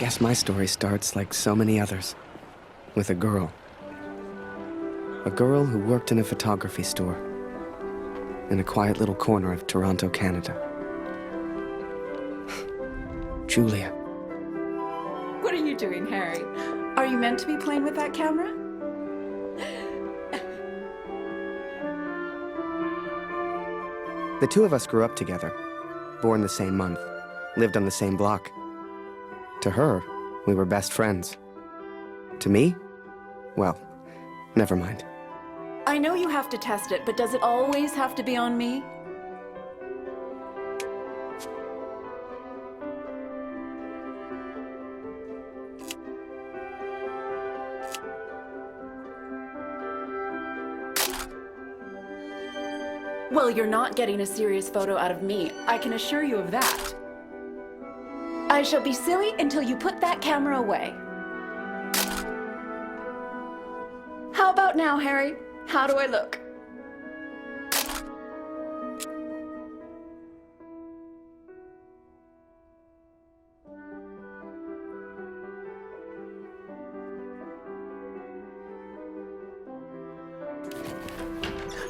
guess my story starts like so many others, with a girl. A girl who worked in a photography store in a quiet little corner of Toronto, Canada. Julia. What are you doing, Harry? Are you meant to be playing with that camera? The two of us grew up together, born the same month, lived on the same block. To her, we were best friends. To me, well, never mind. I know you have to test it, but does it always have to be on me? Well, you're not getting a serious photo out of me. I can assure you of that. I shall be silly until you put that camera away. How about now, Harry? How do I look?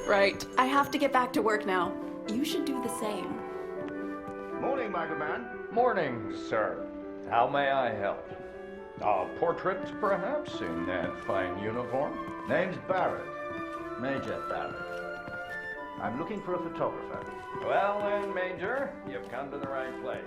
Right. I have to get back to work now. You should do the same. Morning, Michael Man. Morning, sir. How may I help? A portrait, perhaps, in that fine uniform? Name's Barrett. Major Barrett. I'm looking for a photographer. Well then, Major, you've come to the right place.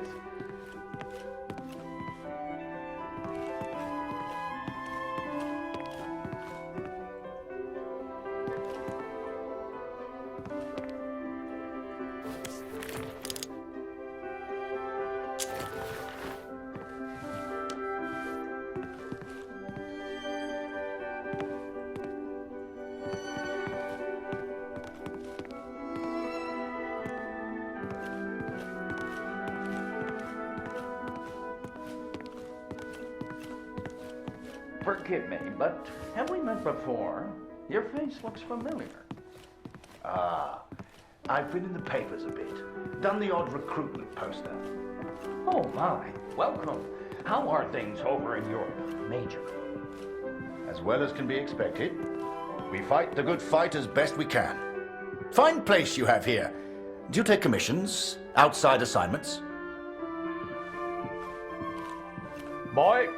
Forgive me, but have we met before? Your face looks familiar. I've been in the papers a bit. Done the odd recruitment poster. Oh my, welcome. How are things over in Europe, Major? As well as can be expected. We fight the good fight as best we can. Fine place you have here. Do you take commissions? Outside assignments? Boy,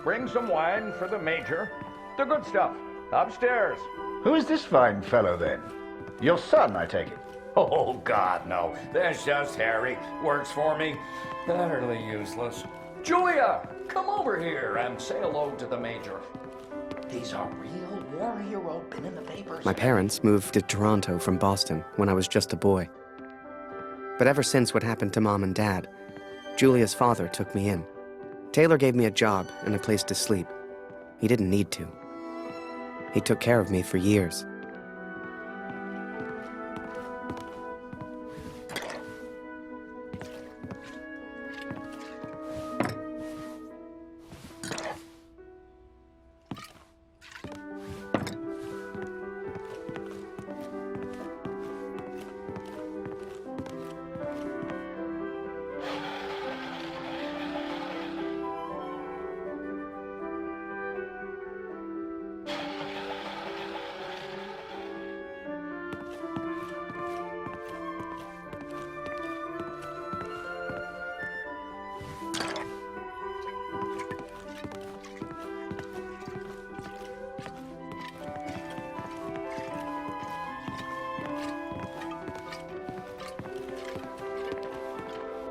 bring some wine for the Major. The good stuff. Upstairs. Who is this fine fellow, then? Your son, I take it. Oh, God, no. That's just Harry. Works for me. Utterly useless. Julia, come over here and say hello to the Major. He's a real war hero, been in the papers. My parents moved to Toronto from Boston when I was just a boy. But ever since what happened to Mom and Dad, Julia's father took me in. Taylor gave me a job and a place to sleep. He didn't need to. He took care of me for years.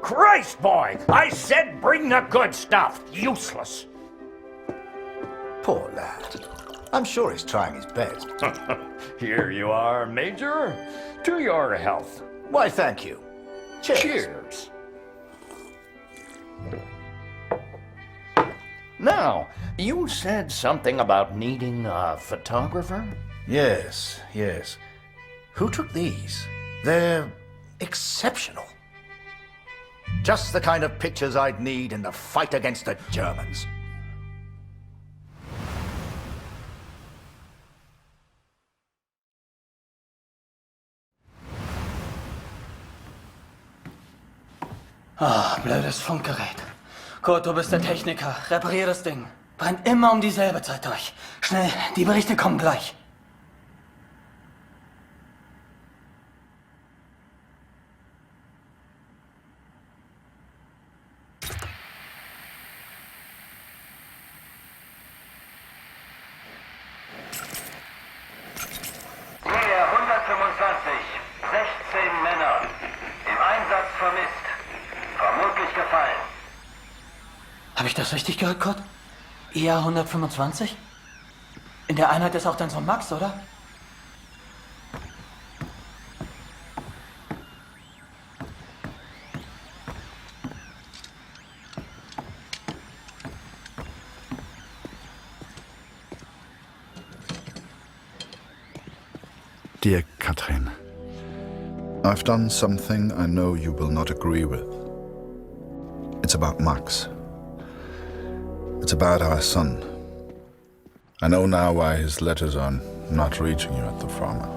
Christ, boy! I said bring the good stuff. Useless. Poor lad. I'm sure he's trying his best. Here you are, Major. To your health. Why, thank you. Cheers. Cheers. Now, you said something about needing a photographer? Yes, yes. Who took these? They're exceptional. Just the kind of pictures I'd need in the fight against the Germans. Ah, blödes Funkgerät. Kurt, du bist der Techniker. Reparier das Ding. Brennt immer um dieselbe Zeit durch. Schnell, die Berichte kommen gleich. Nähe 125, 16 Männer. Im Einsatz vermisst. Vermutlich gefallen. Habe ich das richtig gehört, Kurt? EA 125? In der Einheit ist auch dein Sohn Max, oder? Dear Katrin, I've done something I know you will not agree with. It's about Max. It's about our son. I know now why his letters are not reaching you at the farmer.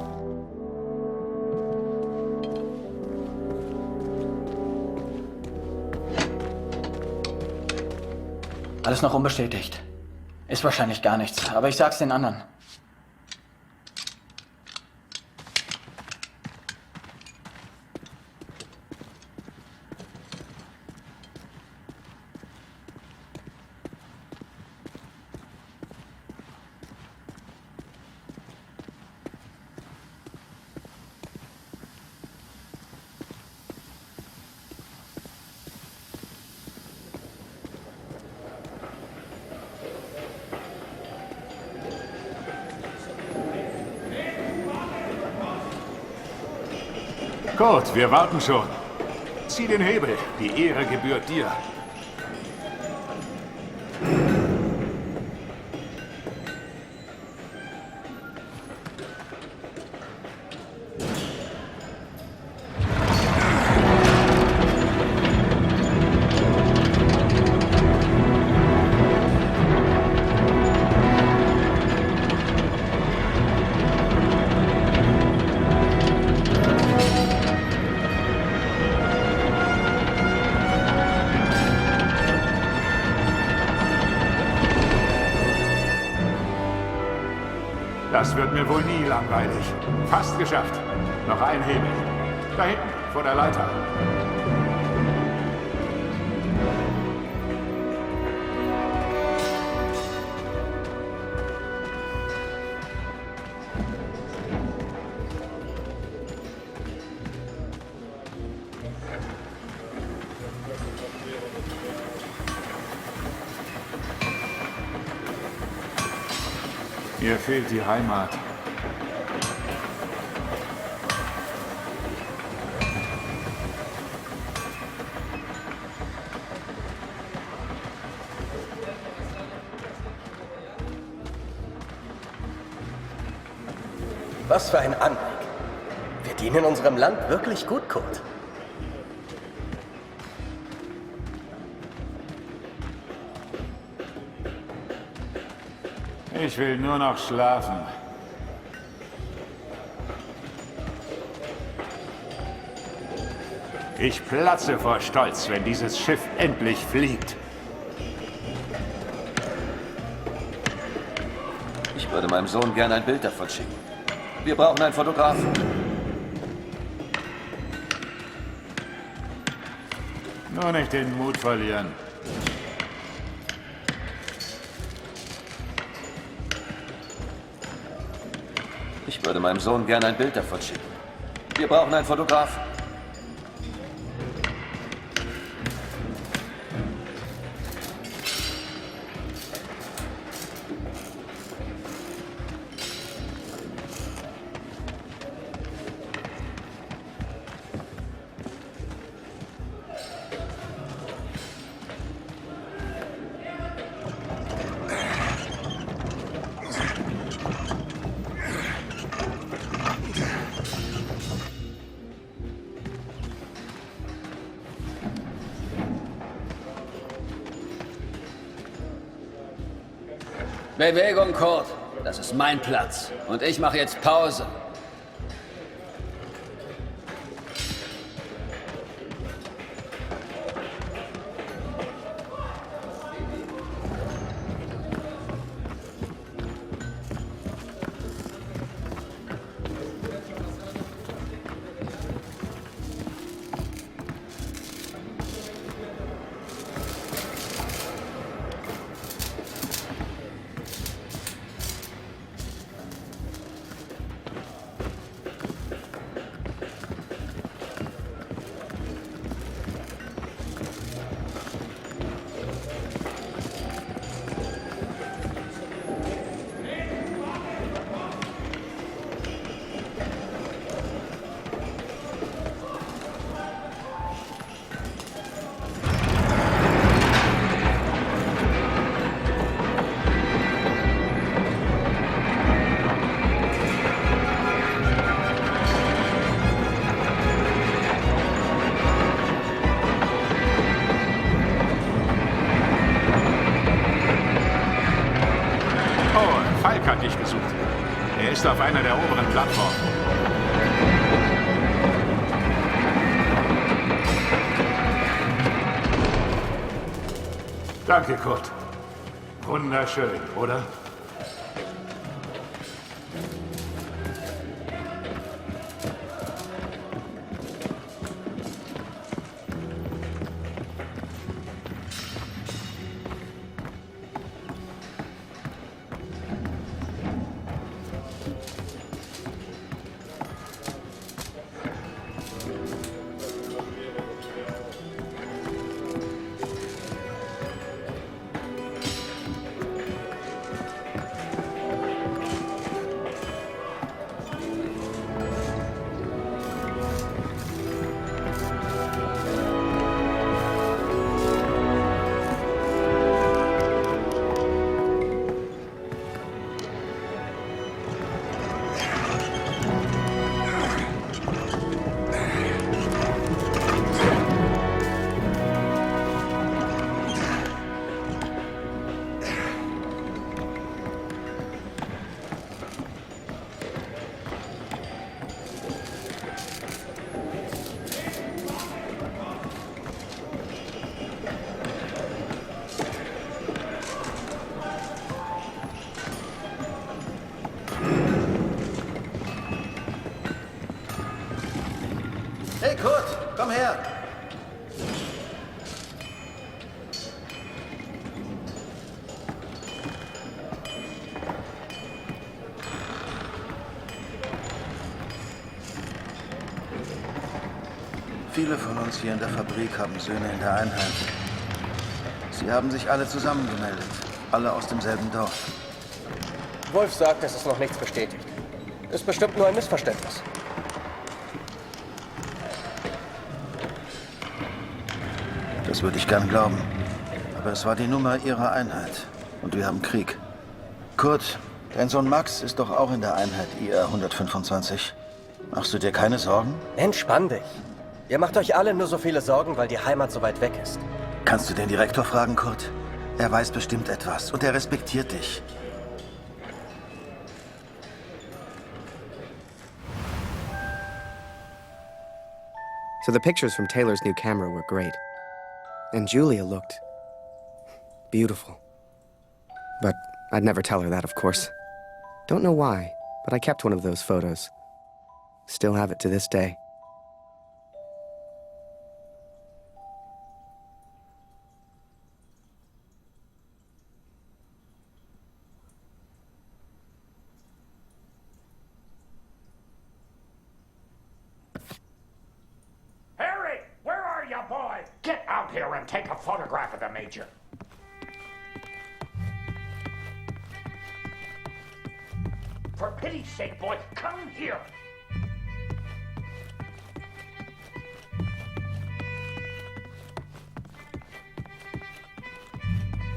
Alles noch unbestätigt. Ist wahrscheinlich gar nichts, aber ich sag's den anderen. Gut, wir warten schon. Zieh den Hebel. Die Ehre gebührt dir. Das wird mir wohl nie langweilig. Fast geschafft. Noch ein Hebel. Da hinten, vor der Leiter. Mir fehlt die Heimat. Was für ein Anblick. Wir dienen unserem Land wirklich gut, Kurt. Ich will nur noch schlafen. Ich platze vor Stolz, wenn dieses Schiff endlich fliegt. Ich würde meinem Sohn gern ein Bild davon schicken. Wir brauchen einen Fotografen. Nur nicht den Mut verlieren. Ich würde meinem Sohn gern ein Bild davon schicken. Wir brauchen einen Fotografen. Bewegung, Kurt. Das ist mein Platz. Und ich mache jetzt Pause. ist auf einer der oberen Plattformen. Danke, Kurt. Wunderschön, oder? Hey Kurt, komm her! Viele von uns hier in der Fabrik haben Söhne in der Einheit. Sie haben sich alle zusammengemeldet. Alle aus demselben Dorf. Wolf sagt, es ist noch nichts bestätigt. Ist bestimmt nur ein Missverständnis. Das würde ich gern glauben. Aber es war die Nummer ihrer Einheit. Und wir haben Krieg. Kurt, dein Sohn Max ist doch auch in der Einheit IR 125. Machst du dir keine Sorgen? Entspann dich. Ihr macht euch alle nur so viele Sorgen, weil die Heimat so weit weg ist. Kannst du den Direktor fragen, Kurt? Er weiß bestimmt etwas und er respektiert dich. So the pictures from Taylor's new camera were great. And Julia looked beautiful. But I'd never tell her that, of course. Don't know why, but I kept one of those photos. Still have it to this day. Harry, where are you, boy? Get out here and take a photograph of the Major. For pity's sake, boy, come here.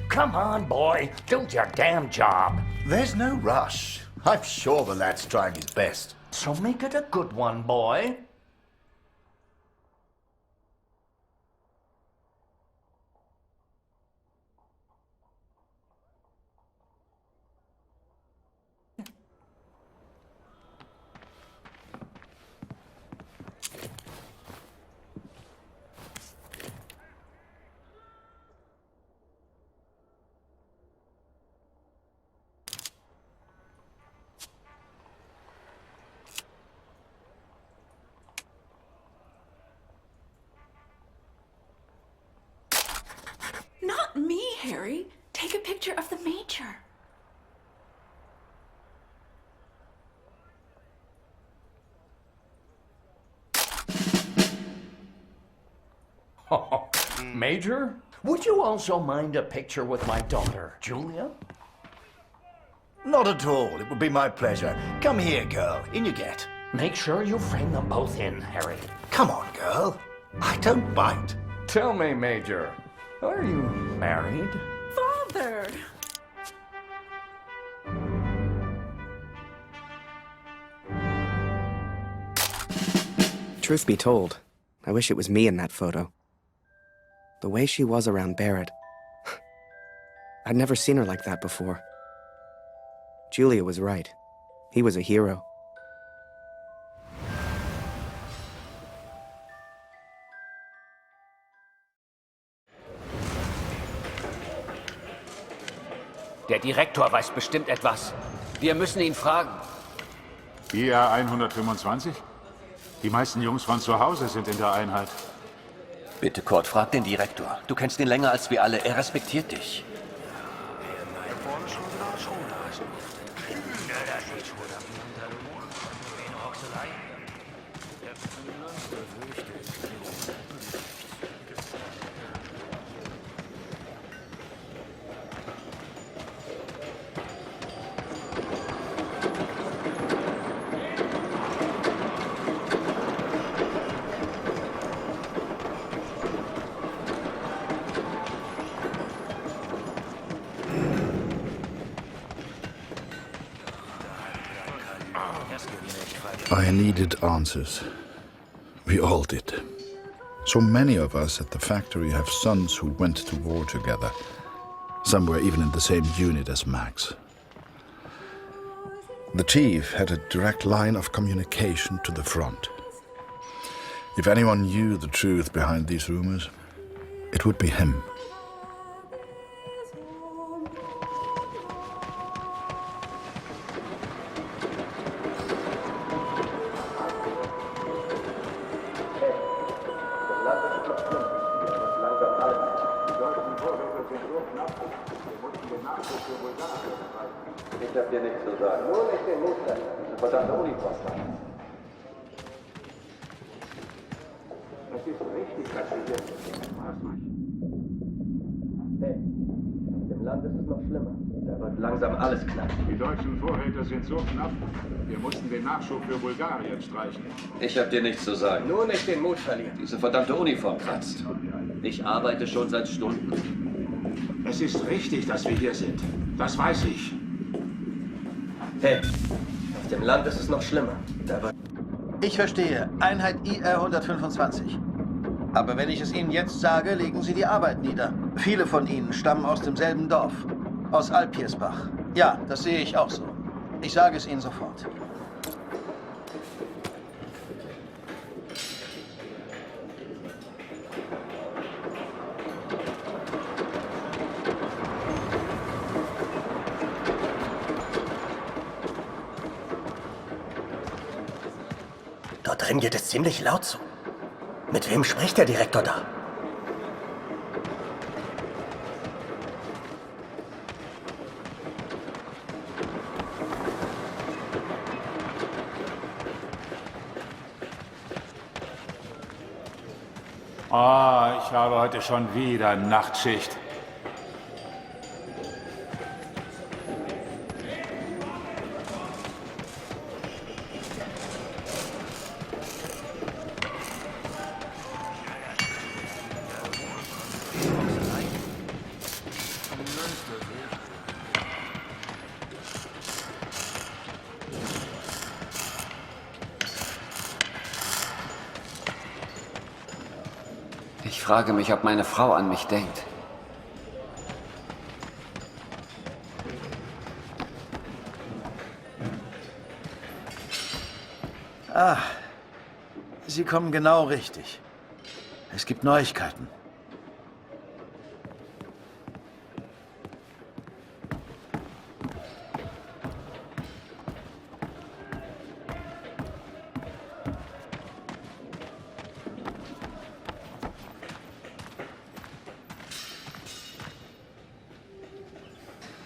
Come on, boy. Do your damn job. There's no rush. I'm sure the lad's trying his best. So make it a good one, boy. Not me, Harry. Take a picture of the Major. Major, would you also mind a picture with my daughter, Julia? Not at all. It would be my pleasure. Come here, girl. In you get. Make sure you frame them both in, Harry. Come on, girl. I don't bite. Tell me, Major, are you married? Father! Truth be told, I wish it was me in that photo. The way she was around Barrett. I'd never seen her like that before. Julia was right. He was a hero. Der Direktor weiß bestimmt etwas. Wir müssen ihn fragen. IR 125? Die meisten Jungs von zu Hause sind in der Einheit. Bitte, Kurt, frag den Direktor. Du kennst ihn länger als wir alle. Er respektiert dich. I needed answers. We all did. So many of us at the factory have sons who went to war together. Some were even in the same unit as Max. The chief had a direct line of communication to the front. If anyone knew the truth behind these rumors, it would be him. Ich hab dir nichts zu sagen. Nur nicht den Mut trennen. Diese verdammte Uniform. Es ist richtig, dass wir hier sind. Hey, auf dem Land ist es noch schlimmer. Da wird langsam alles knapp. Die deutschen Vorräte sind so knapp, wir mussten den Nachschub für Bulgarien streichen. Ich hab dir nichts zu sagen. Nur nicht den Mut verlieren. Diese verdammte Uniform kratzt. Ich arbeite schon seit Stunden. Es ist richtig, dass wir hier sind. Das weiß ich. Hey, auf dem Land ist es noch schlimmer. Da wird... Ich verstehe. Einheit IR 125. Aber wenn ich es Ihnen jetzt sage, legen Sie die Arbeit nieder. Viele von Ihnen stammen aus demselben Dorf. Aus Alpiersbach. Ja, das sehe ich auch so. Ich sage es Ihnen sofort. Dort drin geht es ziemlich laut zu. Mit wem spricht der Direktor da? Ich habe heute schon wieder Nachtschicht. Ich frage mich, ob meine Frau an mich denkt. Sie kommen genau richtig. Es gibt Neuigkeiten.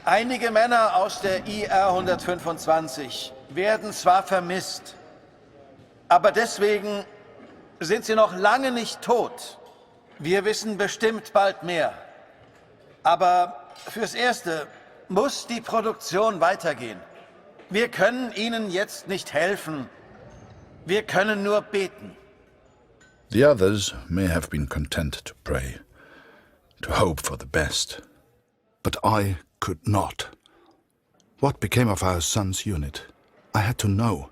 Einige Männer aus der IR 125 werden zwar vermisst, aber deswegen sind sie noch lange nicht tot. Wir wissen bestimmt bald mehr. Aber fürs Erste muss die Produktion weitergehen. Wir können Ihnen jetzt nicht helfen. Wir können nur beten. The others may have been content to pray, to hope for the best. But I could not. What became of our son's unit? I had to know.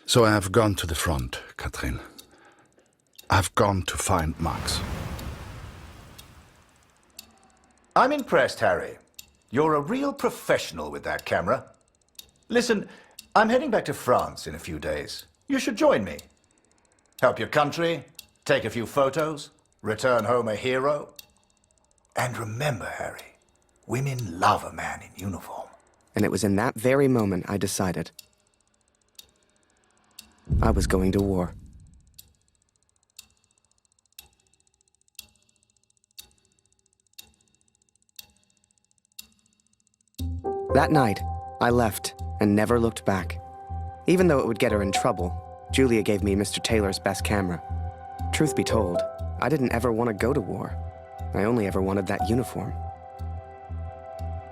So I have gone to the front, Katrin. I've gone to find Max. I'm impressed, Harry. You're a real professional with that camera. Listen, I'm heading back to France in a few days. You should join me. Help your country, take a few photos, return home a hero. And remember, Harry, women love a man in uniform. And it was in that very moment I decided I was going to war. That night, I left and never looked back. Even though it would get her in trouble, Julia gave me Mr. Taylor's best camera. Truth be told, I didn't ever want to go to war. I only ever wanted that uniform.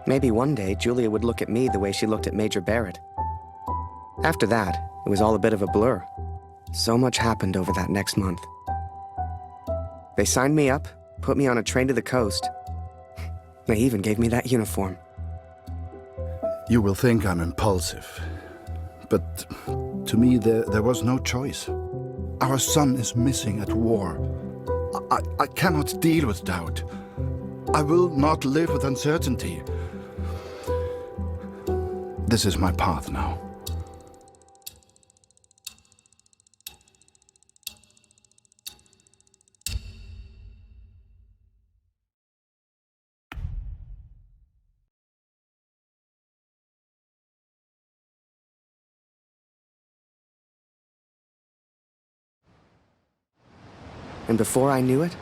Maybe one day Julia would look at me the way she looked at Major Barrett. After that, it was all a bit of a blur. So much happened over that next month. They signed me up, put me on a train to the coast. They even gave me that uniform. You will think I'm impulsive, but to me there was no choice. Our son is missing at war. I cannot deal with doubt. I will not live with uncertainty. This is my path now. And before I knew it,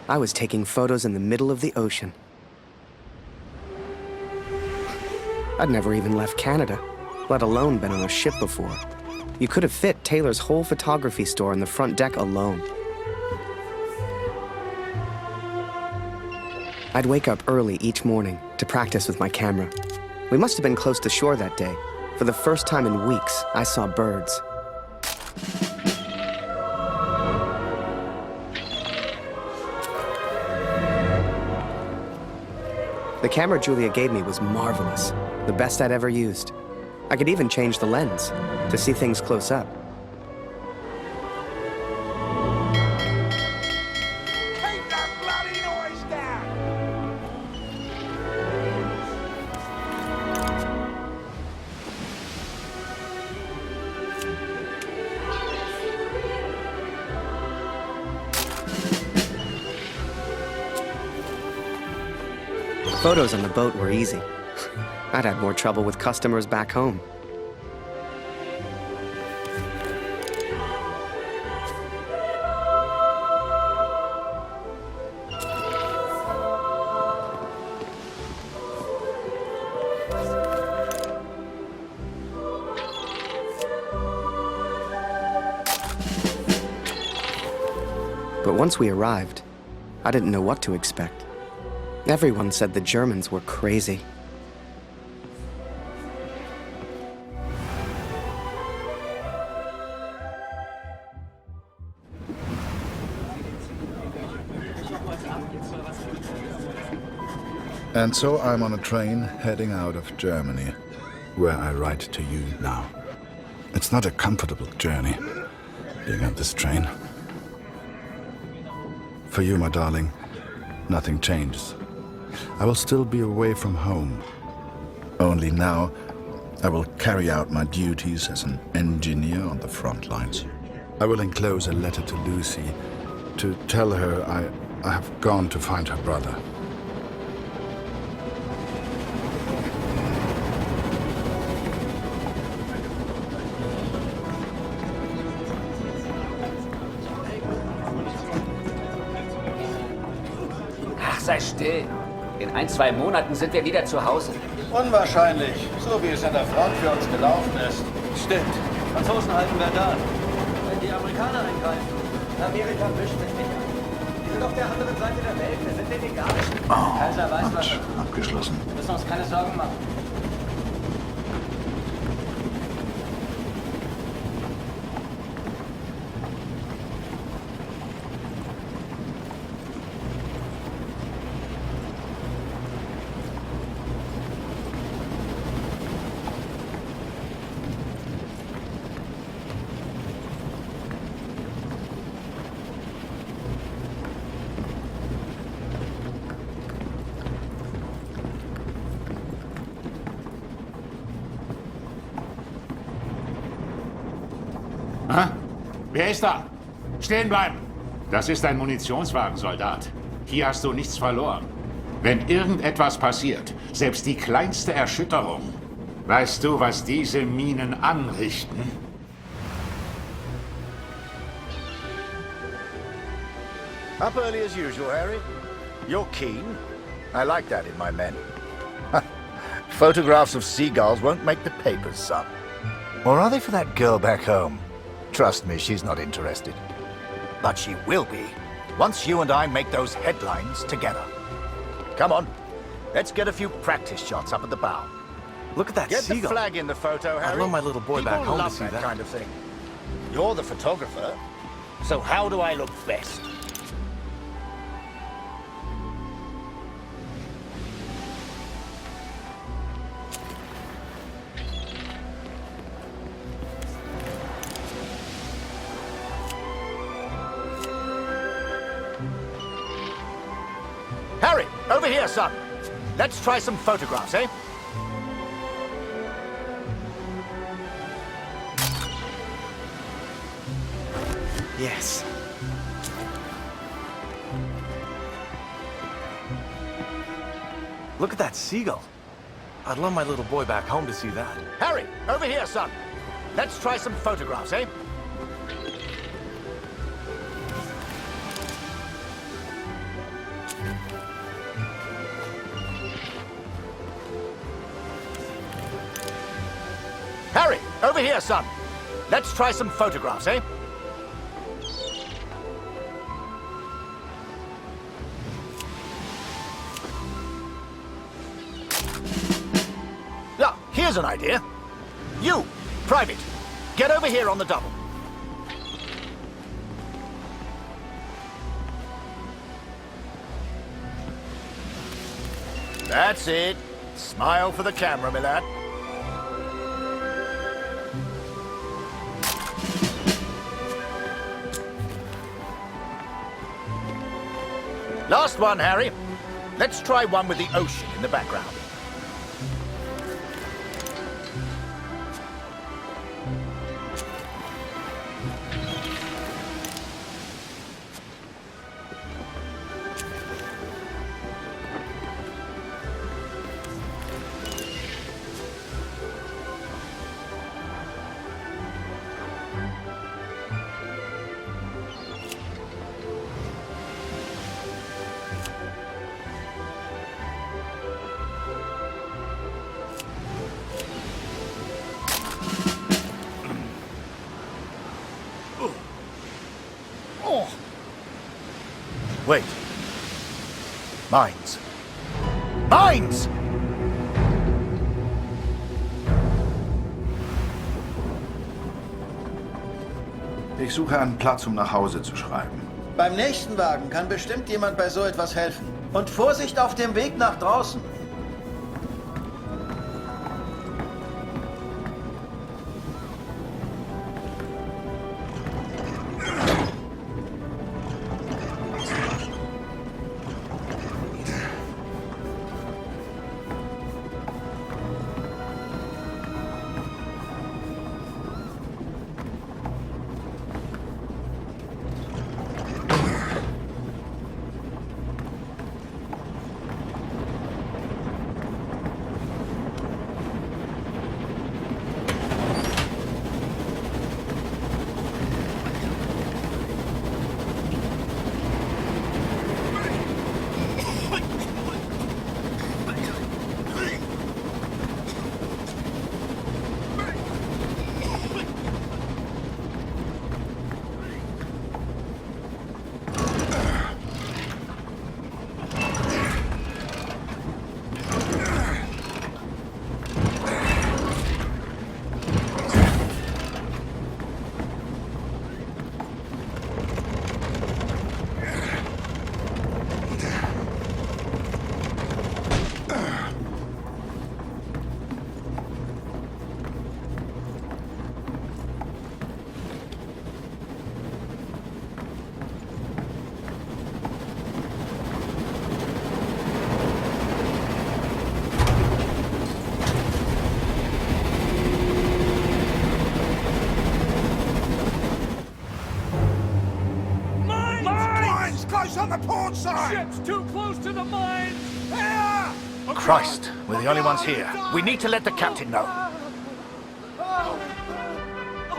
I was taking photos in the middle of the ocean. I'd never even left Canada, let alone been on a ship before. You could have fit Taylor's whole photography store on the front deck alone. I'd wake up early each morning to practice with my camera. We must have been close to shore that day. For the first time in weeks, I saw birds. The camera Julia gave me was marvelous, the best I'd ever used. I could even change the lens to see things close up. Keep that bloody noise down! Photos on the boat were easy. I'd had more trouble with customers back home. But once we arrived, I didn't know what to expect. Everyone said the Germans were crazy. And so I'm on a train heading out of Germany, where I write to you now. It's not a comfortable journey, being on this train. For you, my darling, nothing changes. I will still be away from home. Only now, I will carry out my duties as an engineer on the front lines. I will enclose a letter to Lucy to tell her I have gone to find her brother. Ach, sei still. In 1-2 Monaten sind wir wieder zu Hause. Unwahrscheinlich, so wie es an der Front für uns gelaufen ist. Stimmt. Franzosen halten Verdun. Wenn die Amerikaner eingreifen, Amerika mischt sich nicht ein. Die sind auf der anderen Seite der Welt, wir sind denen egal. Kaiser weiß was. Abgeschlossen. Wir müssen uns keine Sorgen machen. Ha? Wer ist da? Stehen bleiben! Das ist ein Munitionswagen, Soldat. Hier hast du nichts verloren. Wenn irgendetwas passiert, selbst die kleinste Erschütterung, weißt du, was diese Minen anrichten? Up early as usual, Harry. You're keen. I like that in my men. Photographs of seagulls won't make the papers, son. Or are they for that girl back home? Trust me, she's not interested. But she will be, once you and I make those headlines together. Come on, let's get a few practice shots up at the bow. Look at that Get seagull. the flag in the photo, Harry. I'd love my little boy People back home to love see that. kind of thing. You're the photographer, so how do I look best? Harry, over here, son. Let's try some photographs, eh? Yes. Look at that seagull. I'd love my little boy back home to see that. Harry, over here, son. Let's try some photographs, eh? Harry, over here, son. Let's try some photographs, eh? Yeah, here's an idea. You, Private, get over here on the double. That's it. Smile for the camera, my lad. Last one, Harry. Let's try one with the ocean in the background. Wait. Mines. Mines! Ich suche einen Platz, um nach Hause zu schreiben. Beim nächsten Wagen kann bestimmt jemand bei so etwas helfen. Und Vorsicht auf dem Weg nach draußen. on the port side! Ship's too close to the mines! Here! Christ, we're the only ones here. We need to let the captain know.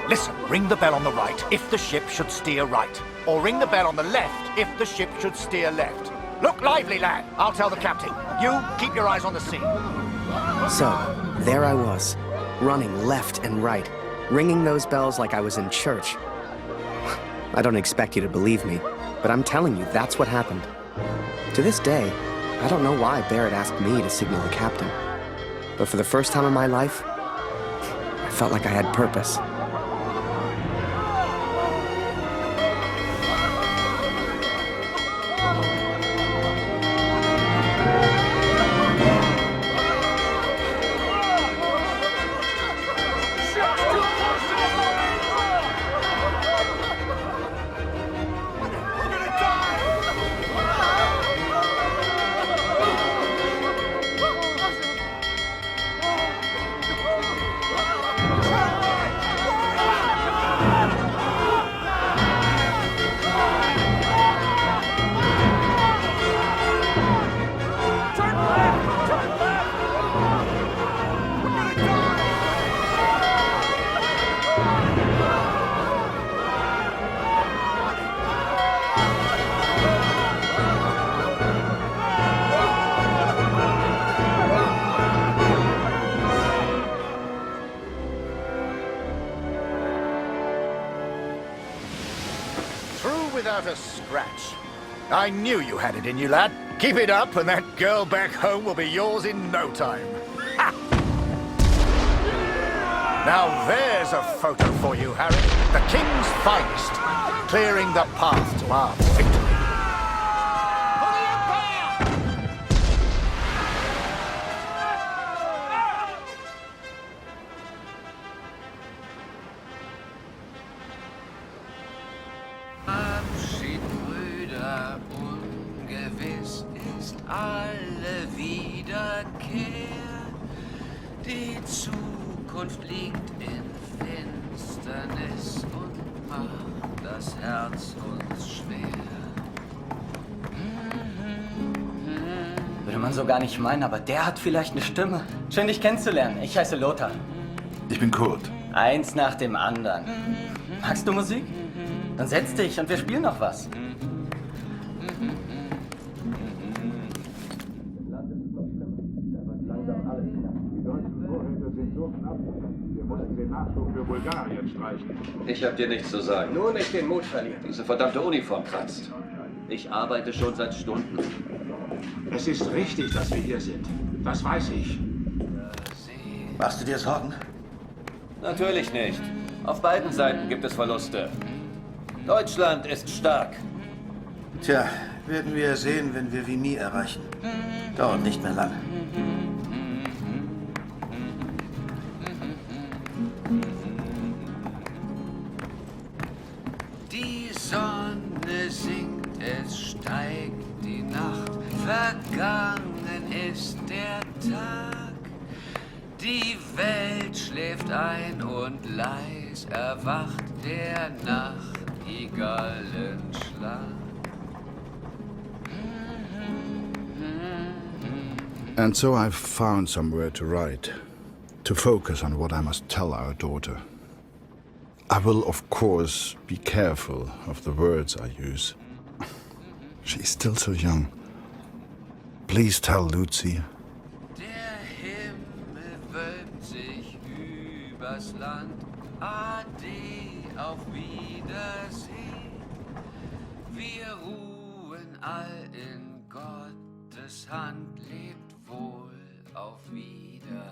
Listen, ring the bell on the right if the ship should steer right. Or ring the bell on the left if the ship should steer left. Look lively, lad. I'll tell the captain. You, keep your eyes on the sea. So, there I was, running left and right, ringing those bells like I was in church. I don't expect you to believe me, but I'm telling you, that's what happened. To this day, I don't know why Barrett asked me to signal the captain. But for the first time in my life, I felt like I had purpose. Without a scratch. I knew you had it in you, lad. Keep it up and that girl back home will be yours in no time. Ha! Now there's a photo for you, Harry. The King's finest. Clearing the path to our victory. Alle Wiederkehr, die Zukunft liegt in Finsternis und macht das Herz uns schwer. Würde man so gar nicht meinen, aber der hat vielleicht eine Stimme. Schön, dich kennenzulernen. Ich heiße Lothar. Ich bin Kurt. Eins nach dem anderen. Magst du Musik? Dann setz dich und wir spielen noch was. Wir mussten den Nachschub für Bulgarien streichen. Ich hab dir nichts zu sagen. Nur nicht den Mut verlieren. Diese verdammte Uniform kratzt. Ich arbeite schon seit Stunden. Es ist richtig, dass wir hier sind. Das weiß ich. Machst du dir Sorgen? Natürlich nicht. Auf beiden Seiten gibt es Verluste. Deutschland ist stark. Tja, werden wir sehen, wenn wir Vimy erreichen. Dauert nicht mehr lange. Die Sonne sinkt, es steigt die Nacht, vergangen ist der Tag. Die Welt schläft ein und leis erwacht der Nachtigallenschlag. And so I've found somewhere to write, to focus on what I must tell our daughter. I will, of course, be careful of the words I use. She's still so young. Please tell Lucy. Der Himmel wölbt sich übers Land. Ade, auf Wiedersehen. Wir ruhen all in Gottes Hand. Lebt wohl, auf Wiedersehen.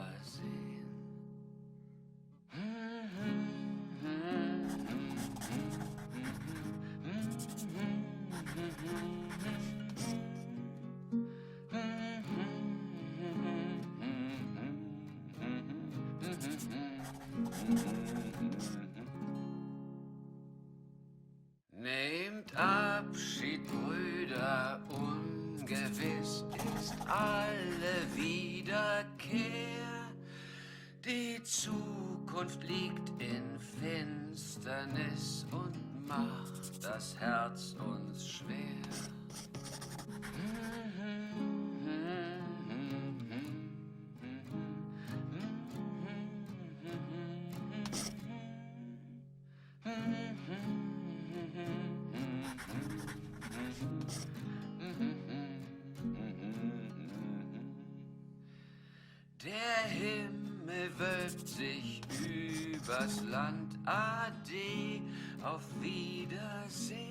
Nehmt Abschied, Brüder, ungewiss ist alle Wiederkehr. Die Zukunft liegt in Finsternis und macht das Herz uns schwer. Der Himmel wölbt sich übers Land. Ade, auf Wiedersehen.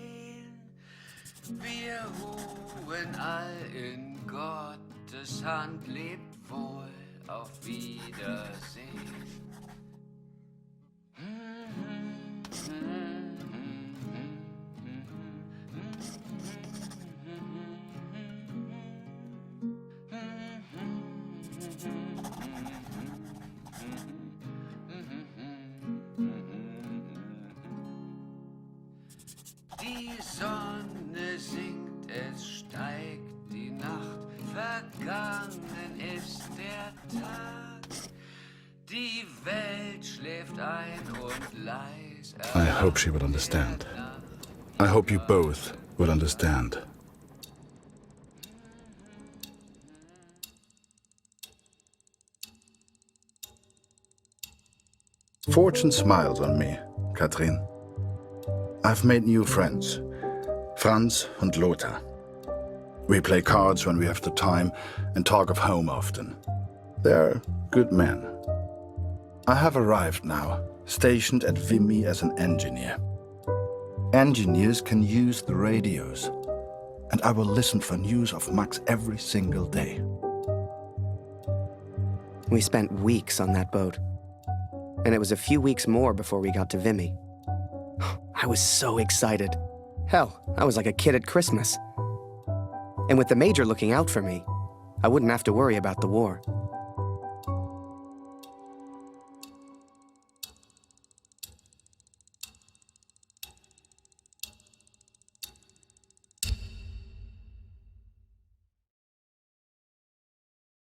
Wir ruhen all in Gottes Hand. Lebt wohl, auf Wiedersehen. Die Sonne sinkt, es steigt die Nacht, vergangen ist der Tag. Die Welt schläft ein und leis. I hope she would understand. I hope you both would understand. Fortune smiles on me, Katrin. I've made new friends, Franz and Lothar. We play cards when we have the time and talk of home often. They're good men. I have arrived now, stationed at Vimy as an engineer. Engineers can use the radios, and I will listen for news of Max every single day. We spent weeks on that boat, and it was a few weeks more before we got to Vimy. I was so excited. Hell, I was like a kid at Christmas. And with the Major looking out for me, I wouldn't have to worry about the war.